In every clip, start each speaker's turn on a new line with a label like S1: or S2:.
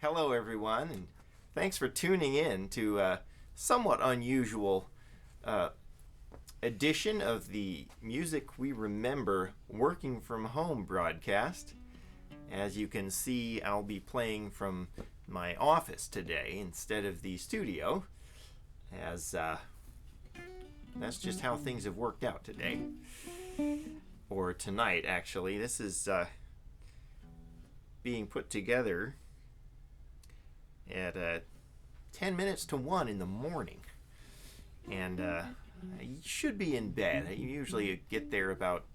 S1: Hello, everyone, and thanks for tuning in to a somewhat unusual edition of the Music We Remember Working From Home broadcast. As you can see, I'll be playing from my office today instead of the studio, as that's just how things have worked out today. Or tonight, actually. This is being put together at 10 minutes to 1 in the morning, and you should be in bed. I usually get there about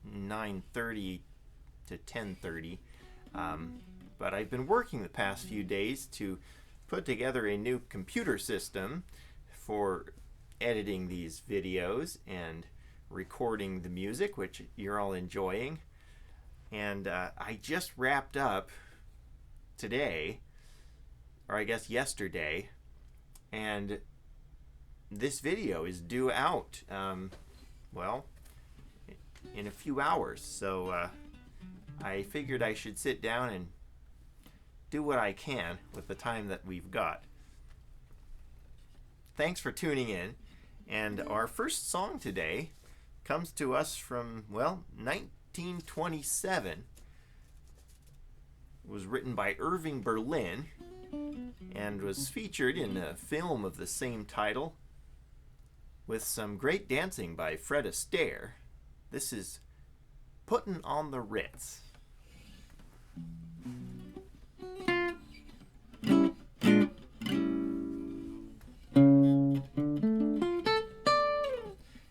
S1: 9:30 to 10:30, but I've been working the past few days to put together a new computer system for editing these videos and recording the music, which you're all enjoying. And I just wrapped up today, or I guess yesterday, and this video is due out, well, in a few hours. So I figured I should sit down and do what I can with the time that we've got. Thanks for tuning in, and our first song today comes to us from, well, 1927. It was written by Irving Berlin and was featured in a film of the same title with some great dancing by Fred Astaire. This is Puttin' on the Ritz.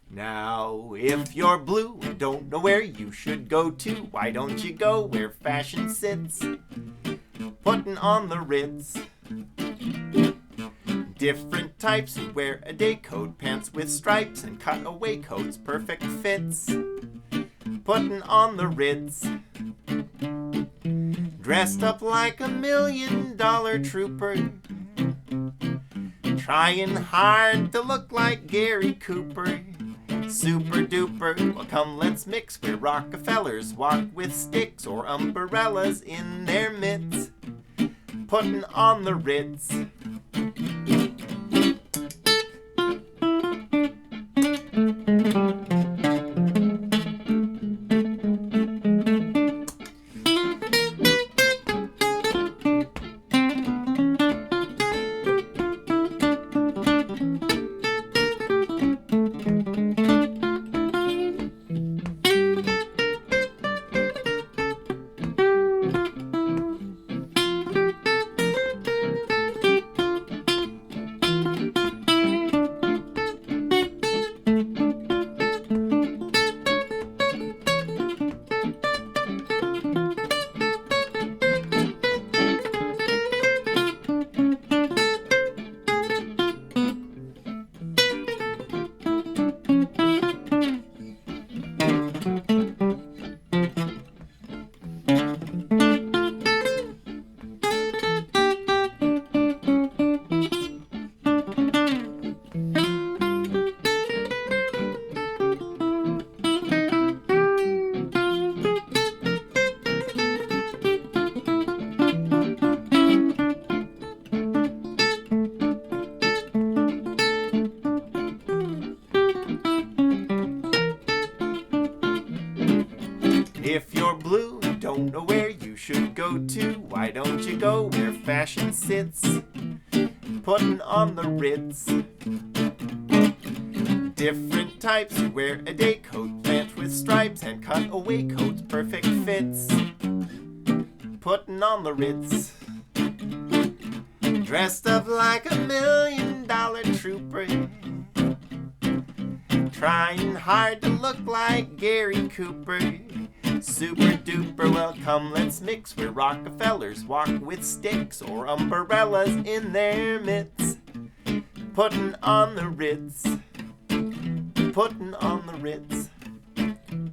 S1: Now, if you're blue and don't know where you should go to, why don't you go where fashion sits? Puttin' on the Ritz. Different types who wear a day coat, pants with stripes and cutaway coats, perfect fits. Puttin' on the Ritz. Dressed up like $1 million trooper, trying hard to look like Gary Cooper. Super duper, well come let's mix where Rockefellers walk with sticks or umbrellas in their mitts. Puttin' on the Ritz. If you're blue and don't know where you should go to, why don't you go where fashion sits? Puttin' on the Ritz. Different types who wear a day coat, pants with stripes and cutaway coats, perfect fits. Puttin' on the Ritz. Dressed up like $1 million trooper, trying hard to look like Gary Cooper. Super duper, well come let's mix where Rockefellers walk with sticks or umbrellas in their mitts. Puttin' on the Ritz. Puttin' on the Ritz.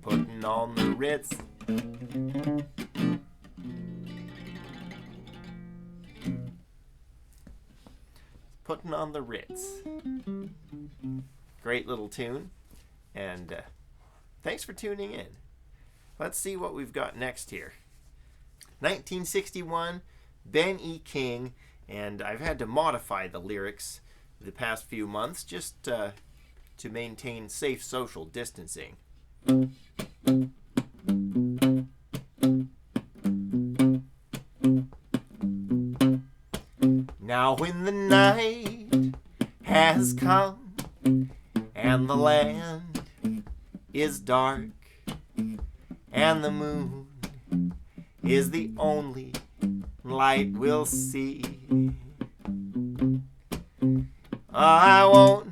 S1: Puttin' on the Ritz. Puttin' on the Ritz. Great little tune, and thanks for tuning in. Let's see what we've got next here. 1961, Ben E. King, and I've had to modify the lyrics the past few months just to maintain safe social distancing. Now when the night has come and the land is dark and the moon is the only light we'll see, I won't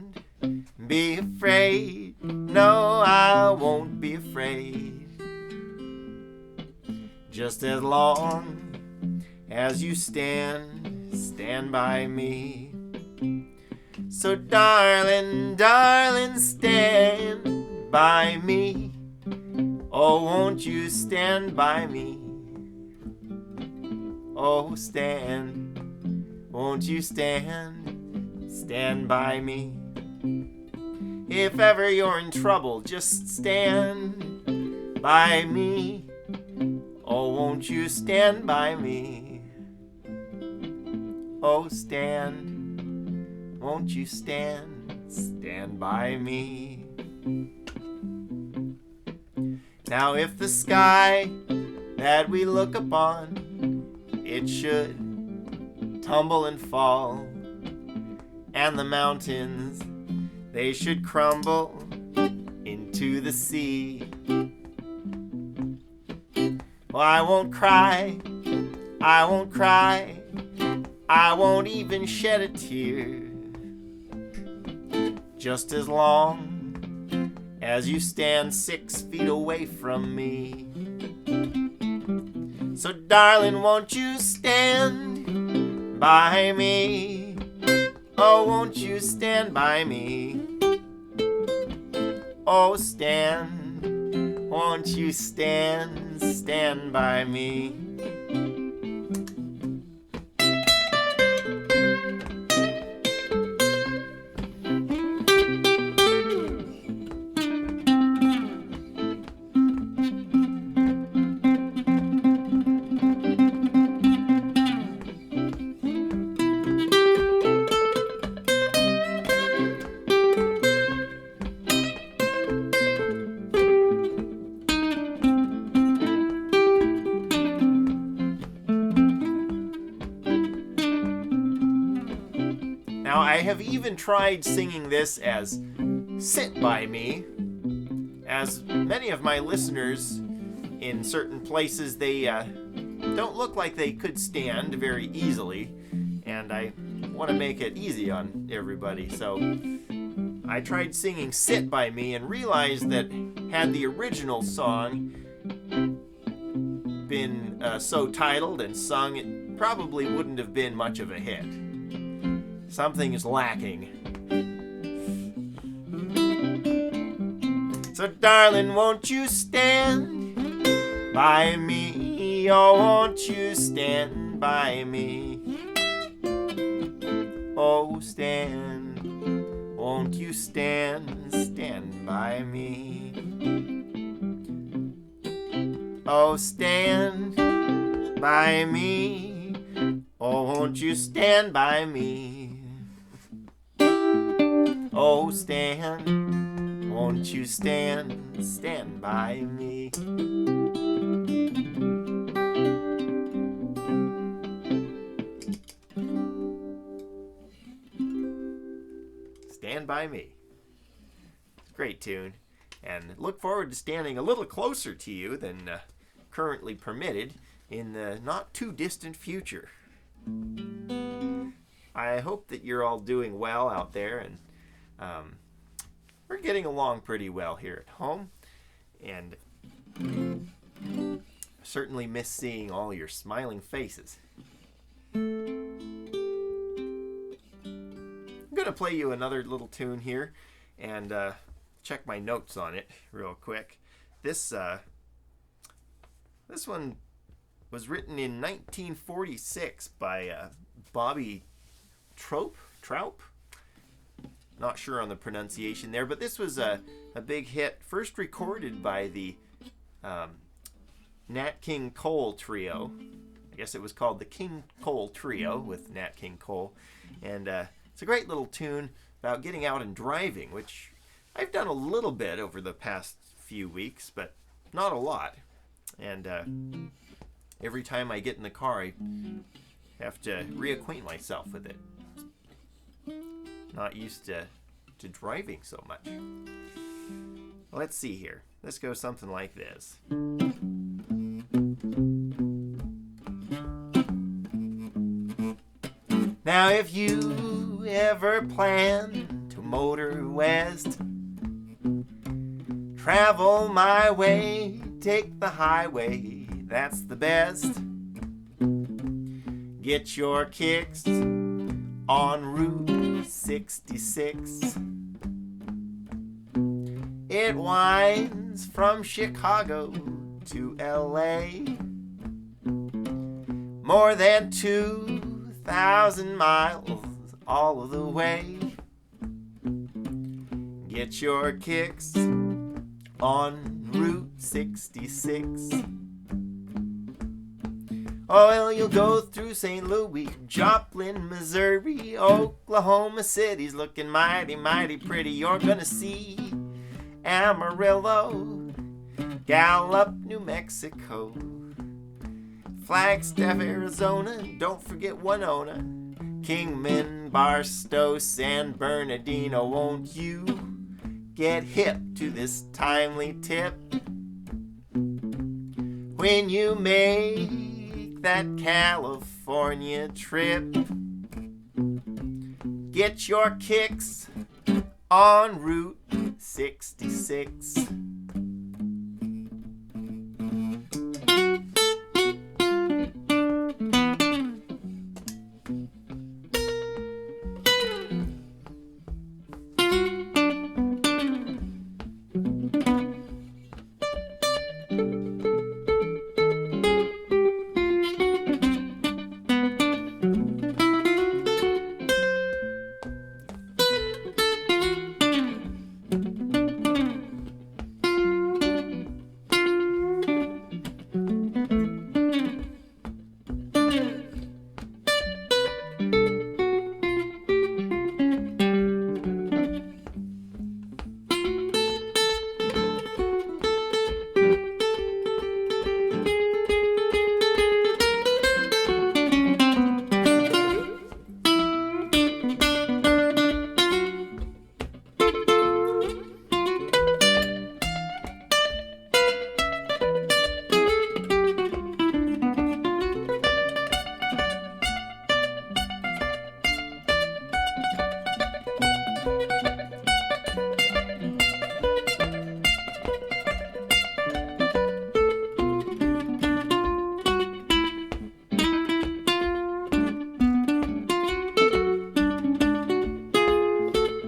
S1: be afraid, no, I won't be afraid, just as long as you stand by me. So darling, darling, stand by me. Oh, won't you stand by me? Oh, stand, won't you stand by me? If ever you're in trouble, just stand by me. Oh, won't you stand by me? Oh, stand, won't you stand by me? Now if the sky that we look upon, it should tumble and fall, and the mountains, they should crumble into the sea, well, I won't cry, I won't cry, I won't even shed a tear, just as long as you stand 6 feet away from me. So darling, won't you stand by me? Oh, won't you stand by me? Oh, stand, won't you stand by me? Now, I have even tried singing this as Sit By Me, as many of my listeners in certain places, they don't look like they could stand very easily, and I want to make it easy on everybody, so I tried singing Sit By Me and realized that had the original song been so titled and sung, it probably wouldn't have been much of a hit. Something is lacking. So darling, won't you stand by me? Oh, won't you stand by me? Oh, stand, won't you stand by me? Oh, stand by me. Oh, won't you stand by me? Oh, stand, won't you stand by me? Stand by me. Great tune. And look forward to standing a little closer to you than currently permitted in the not too distant future. I hope that you're all doing well out there, and we're getting along pretty well here at home, and certainly miss seeing all your smiling faces. I'm going to play you another little tune here and check my notes on it real quick. This one was written in 1946 by Bobby Troup? Not sure on the pronunciation there, but this was a big hit, first recorded by the Nat King Cole Trio. I guess it was called the King Cole Trio with Nat King Cole. And it's a great little tune about getting out and driving, which I've done a little bit over the past few weeks, but not a lot. And every time I get in the car, I have to reacquaint myself with it. Not used to driving so much. Let's see here. This goes something like this. Now if you ever plan to motor west, travel my way, take the highway, that's the best. Get your kicks on Route 66. It winds from Chicago to LA, more than 2,000 miles all of the way. Get your kicks on Route 66. Oh, well, you'll go through St. Louis, Joplin, Missouri, Oklahoma City's looking mighty, mighty pretty. You're gonna see Amarillo, Gallup, New Mexico, Flagstaff, Arizona, don't forget Winona, Kingman, Barstow, San Bernardino. Won't you get hip to this timely tip when you make that California trip? Get your kicks on Route 66.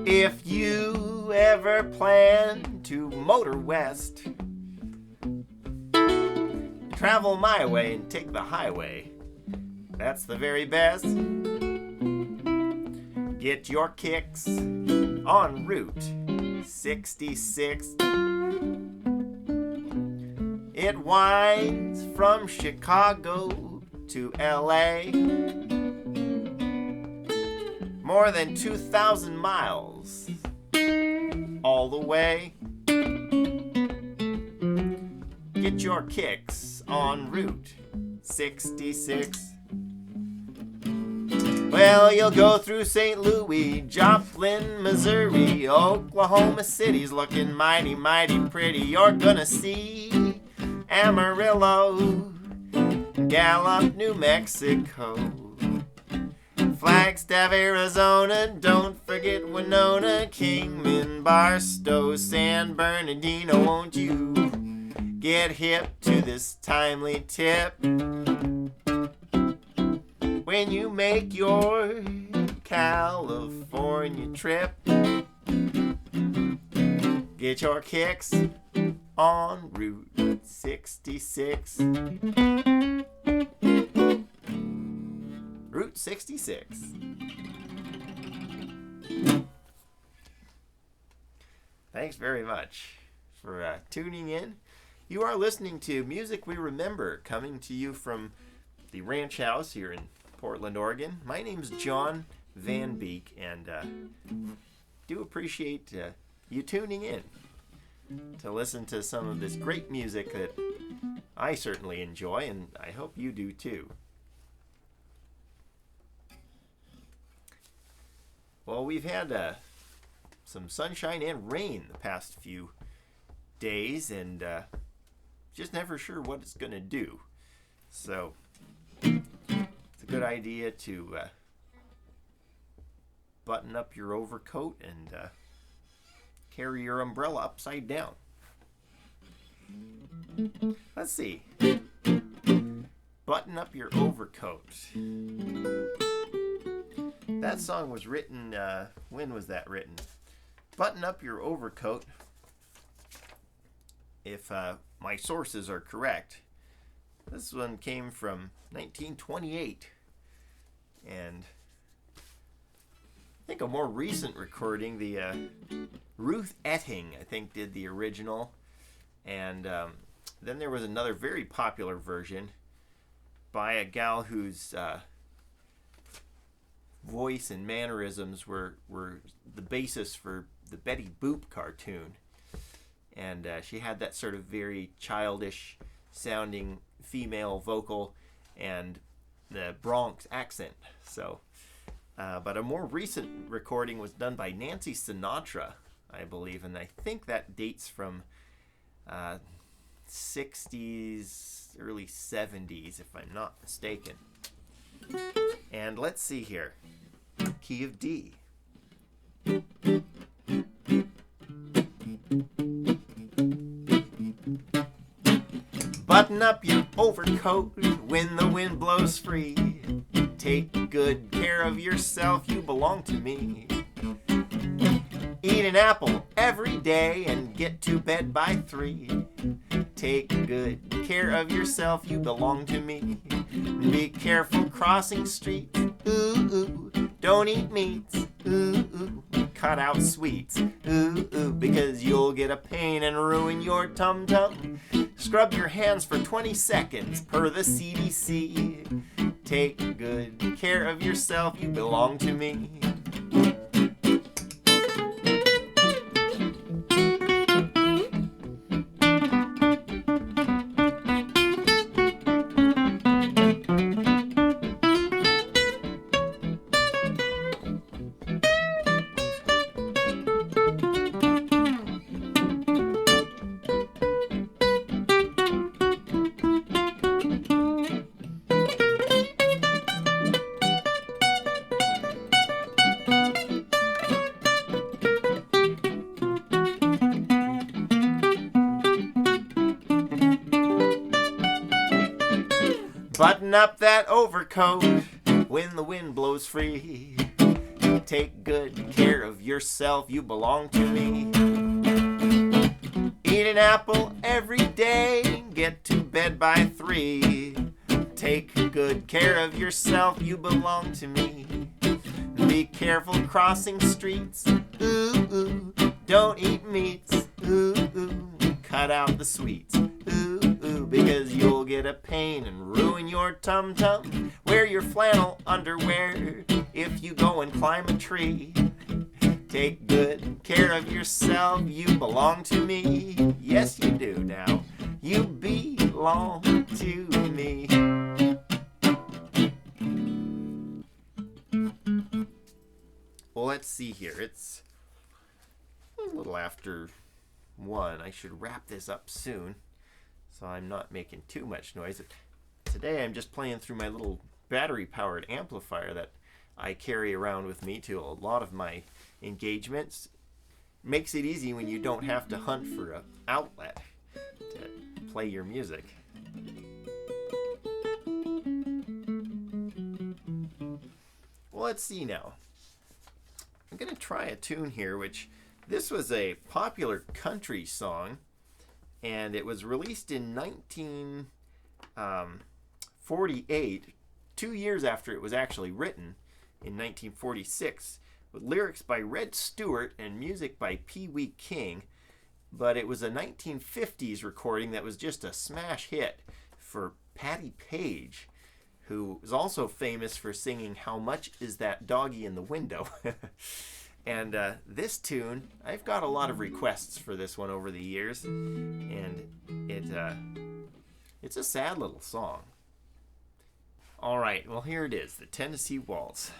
S1: If you ever plan to motor west, travel my way and take the highway, that's the very best. Get your kicks on Route 66. It winds from Chicago to LA, more than 2,000 miles all the way. Get your kicks on Route 66. Well, you'll go through St. Louis, Joplin, Missouri, Oklahoma City's looking mighty, mighty pretty. You're gonna see Amarillo, Gallup, New Mexico, Flagstaff, Arizona, don't forget Winona, Kingman, Barstow, San Bernardino. Won't you get hip to this timely tip when you make your California trip? Get your kicks on Route 66. Route 66. Thanks very much for tuning in. You are listening to Music We Remember, coming to you from the ranch house here in Portland, Oregon. My name's John Van Beek, and do appreciate you tuning in to listen to some of this great music that I certainly enjoy, and I hope you do too. Well, we've had some sunshine and rain the past few days, and just never sure what it's going to do. So it's a good idea to button up your overcoat and carry your umbrella upside down. Let's see. Button up your overcoat. That song was written, when was that written? Button up your overcoat, if my sources are correct. This one came from 1928. And I think a more recent recording, the Ruth Etting, I think, did the original. And then there was another very popular version by a gal whose voice and mannerisms were the basis for the Betty Boop cartoon. And she had that sort of very childish sounding female vocal and the Bronx accent. So, but a more recent recording was done by Nancy Sinatra, I believe, and I think that dates from 60s, early 70s, if I'm not mistaken. And let's see here. Key of D. Button up your overcoat when the wind blows free. Take good care of yourself, you belong to me. Eat an apple every day and get to bed by 3. Take good care of yourself, you belong to me. Be careful crossing streets, ooh, ooh. Don't eat meats, ooh, ooh. Cut out sweets, ooh, ooh. Because you'll get a pain and ruin your tum-tum. Scrub your hands for 20 seconds per the CDC. Take good care of yourself, you belong to me. Button up that overcoat when the wind blows free. Take good care of yourself, you belong to me. Eat an apple every day, get to bed by 3. Take good care of yourself, you belong to me. Be careful crossing streets, ooh, ooh. Don't eat meats, ooh, ooh. Cut out the sweets, ooh, ooh. Because you'll get a pain and ruin your tum-tum. Wear your flannel underwear if you go and climb a tree. Take good care of yourself, you belong to me. Yes, you do now. You belong to me. Well, let's see here. It's a little after 1. I should wrap this up soon, so I'm not making too much noise. Today I'm just playing through my little battery-powered amplifier that I carry around with me to a lot of my engagements. Makes it easy when you don't have to hunt for an outlet to play your music. Well, let's see now. I'm going to try a tune here, which this was a popular country song, and it was released in 1948, 2 years after it was actually written, in 1946, with lyrics by Red Stewart and music by Pee Wee King. But it was a 1950s recording that was just a smash hit for Patti Page. who is also famous for singing How Much Is That Doggy in the Window? And this tune, I've got a lot of requests for this one over the years, and it's a sad little song. All right, well, here it is, the Tennessee Waltz.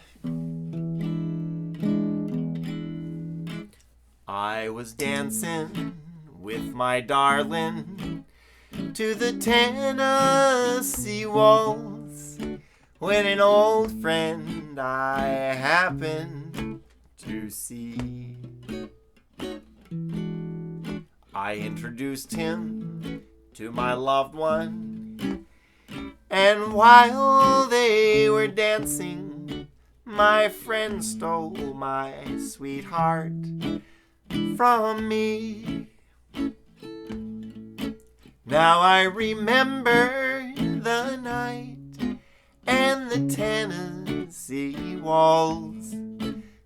S1: I was dancing with my darling to the Tennessee Waltz when an old friend I happened to see. I introduced him to my loved one, and while they were dancing, my friend stole my sweetheart from me. Now I remember the night and the Tennessee Waltz.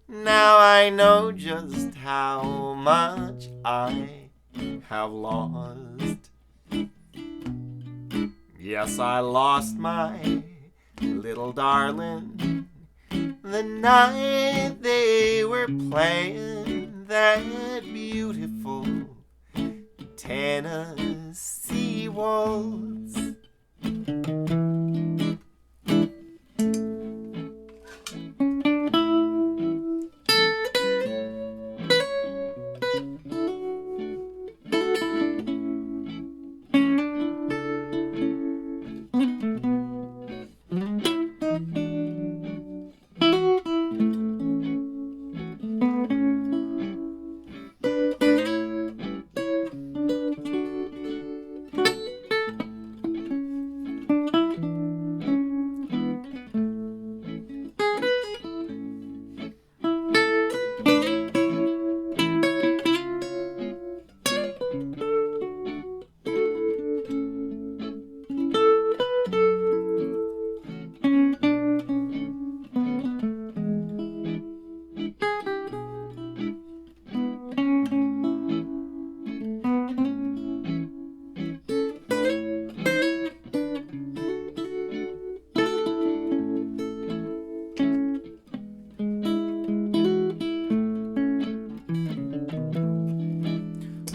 S1: Now I know just how much I have lost. Yes, I lost my little darling the night they were playing that beautiful Tennessee Waltz.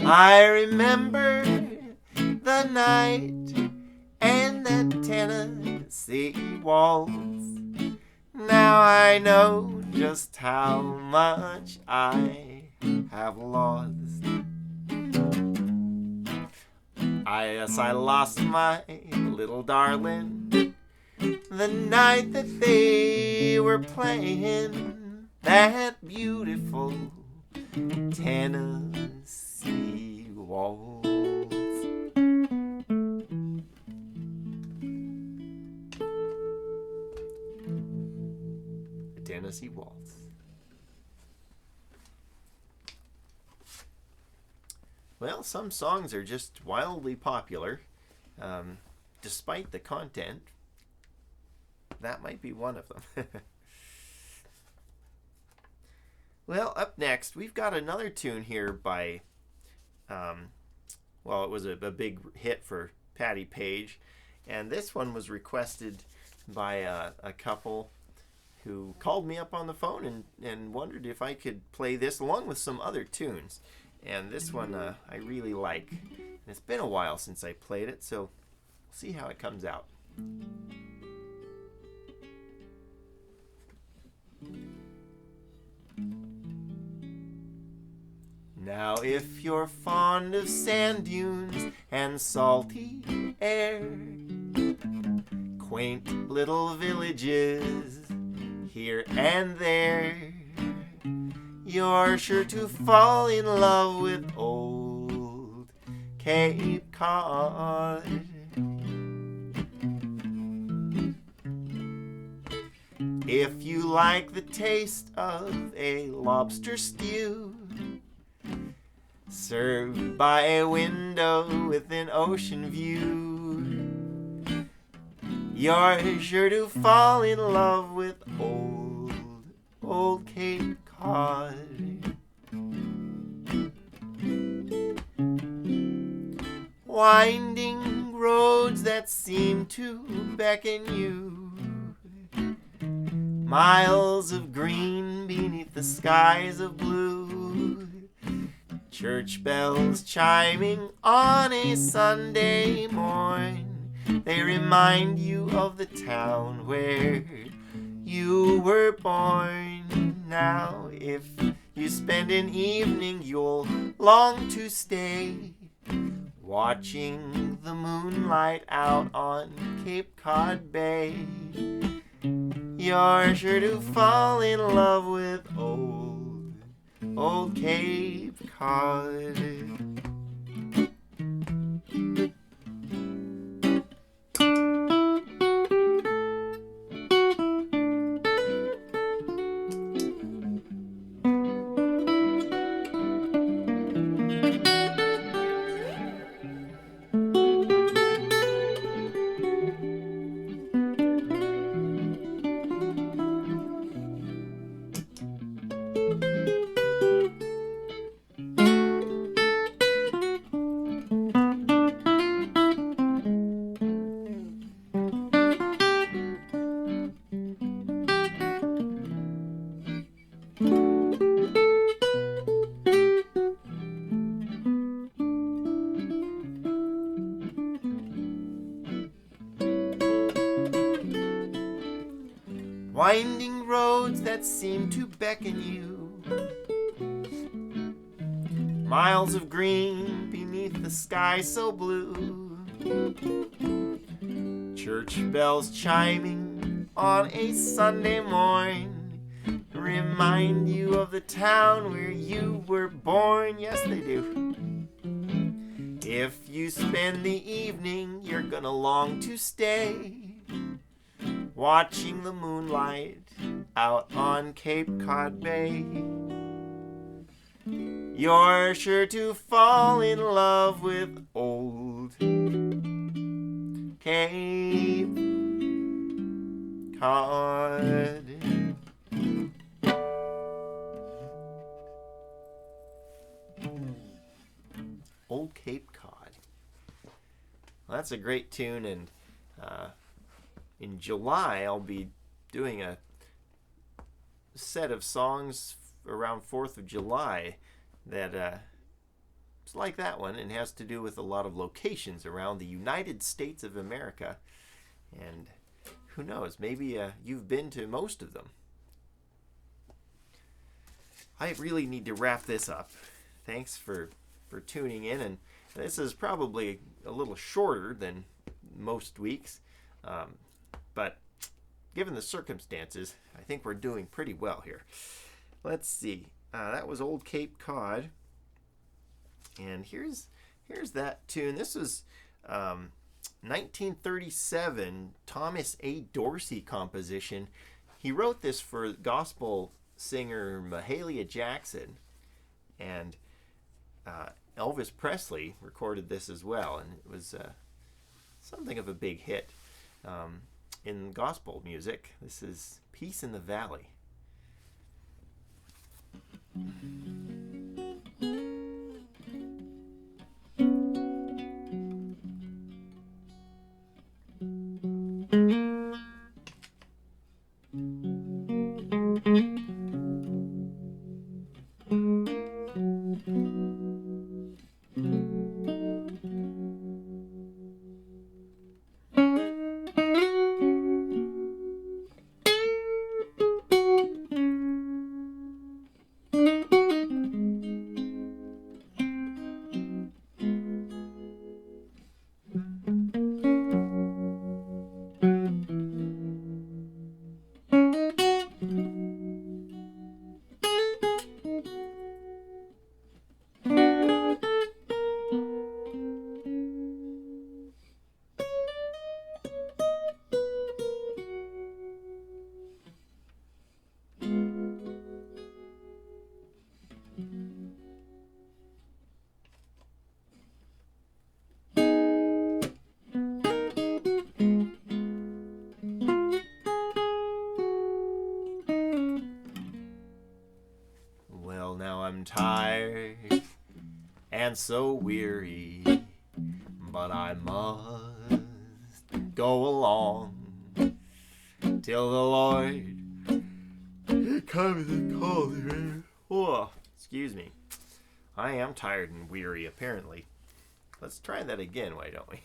S1: I remember the night and the Tennessee Waltz. Now I know just how much I have lost. Yes, I lost my little darling the night that they were playing that beautiful Tennessee Waltz. The Tennessee Waltz. Well, some songs are just wildly popular, despite the content. That might be one of them. Well, up next, we've got another tune here by, well, it was a big hit for Patti Page, and this one was requested by a couple who called me up on the phone and wondered if I could play this along with some other tunes. And this one I really like. And it's been a while since I played it, so we'll see how it comes out. Now if you're fond of sand dunes and salty air, quaint little villages here and there, you're sure to fall in love with old Cape Cod. If you like the taste of a lobster stew, served by a window with an ocean view, you're sure to fall in love with old Cape Cod. Winding roads that seem to beckon you Miles of green beneath the skies of blue. Church bells chiming on a Sunday morn. They remind you of the town where you were born. Now, if you spend an evening, you'll long to stay, watching the moonlight out on Cape Cod Bay. You're sure to fall in love with old Cape Cod. Winding roads that seem to beckon you. Miles of green beneath the sky so blue. Church bells chiming on a Sunday morn remind you of the town where you were born. Yes, they do. If you spend the evening, you're gonna long to stay, watching the moonlight out on Cape Cod Bay. You're sure to fall in love with old Cape Cod. Old Cape Cod. Well, that's a great tune, and in July, I'll be doing a set of songs around 4th of July that it's like that one and has to do with a lot of locations around the United States of America. And who knows, maybe you've been to most of them. I really need to wrap this up. Thanks for tuning in, and this is probably a little shorter than most weeks. But given the circumstances, I think we're doing pretty well here. Let's see. That was Old Cape Cod. And here's that tune. This was 1937 Thomas A. Dorsey composition. He wrote this for gospel singer Mahalia Jackson. And Elvis Presley recorded this as well. And it was something of a big hit. In gospel music, this is Peace in the Valley. I'm tired and so weary, but I must go along till the Lord becoming colder. Oh, excuse me. I am tired and weary, apparently. Let's try that again, why don't we?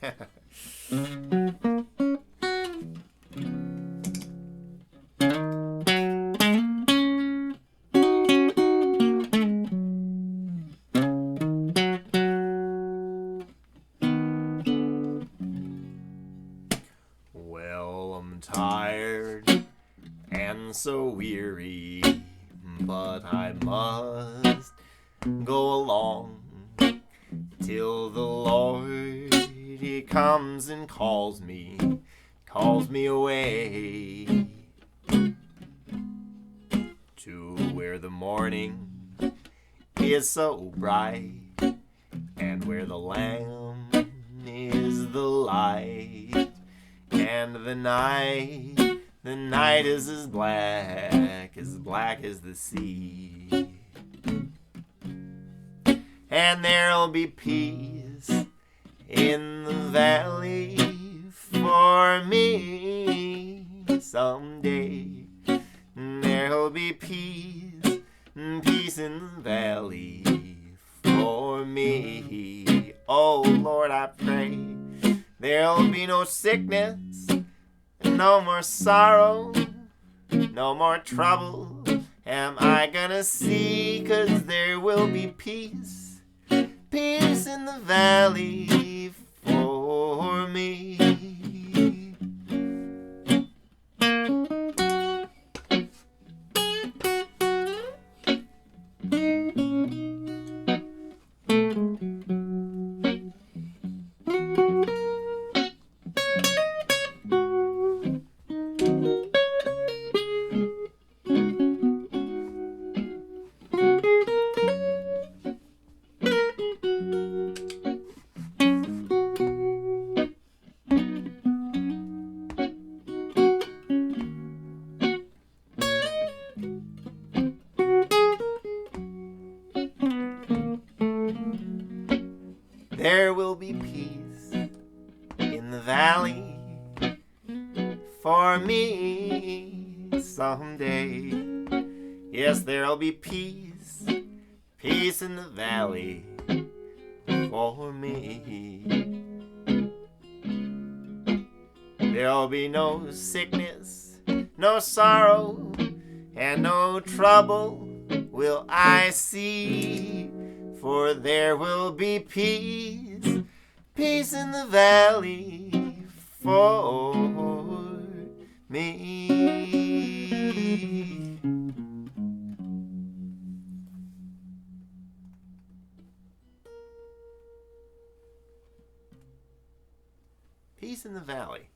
S1: Well, I'm tired and so weary, but I must go along till the Lord, he comes and calls me away to where the morning is so bright and where the Lamb is the light, and the night is as black as the sea. And there'll be peace in the valley for me someday. There'll be peace in the valley for me. Oh Lord, I pray there'll be no sickness, no more sorrow, no more trouble am I gonna see, 'cause there will be peace in the valley for me. There will be peace in the valley for me someday. Yes, there'll be peace in the valley for me. There'll be no sickness, no sorrow, and no trouble will I see, for there will be peace in the valley for me. Peace in the Valley.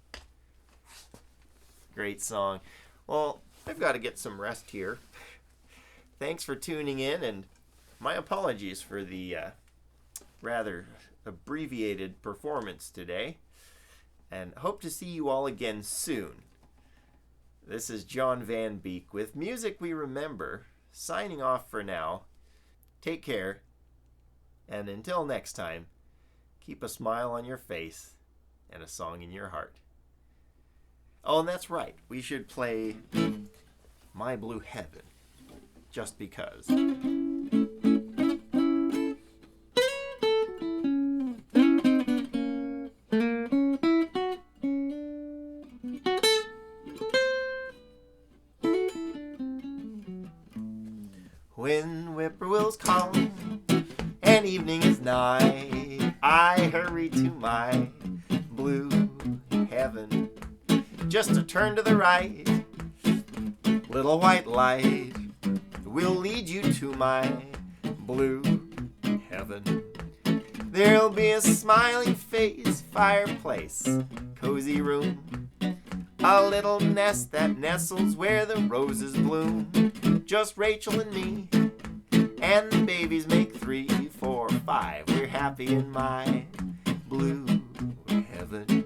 S1: Great song. Well, I've got to get some rest here. Thanks for tuning in, and my apologies for the rather abbreviated performance today, and hope to see you all again soon. This is John Van Beek with Music We Remember, signing off for now. Take care, and until next time, keep a smile on your face and a song in your heart. Oh, and that's right, we should play My Blue Heaven, just because. When whippoorwills come and evening is nigh, I hurry to my blue heaven, just to turn to the right. Little white light will lead you to my blue heaven. There'll be a smiling face, fireplace, cozy room, a little nest that nestles where the roses bloom. Just Rachel and me, and the babies make 3, 4, 5. We're happy in my blue heaven.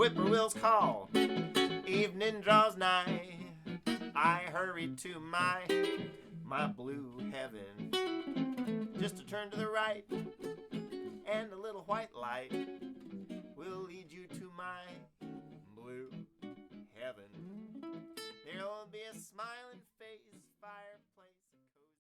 S1: whippoorwills call, evening draws nigh. I hurry to my blue heaven, just to turn to the right, and a little white light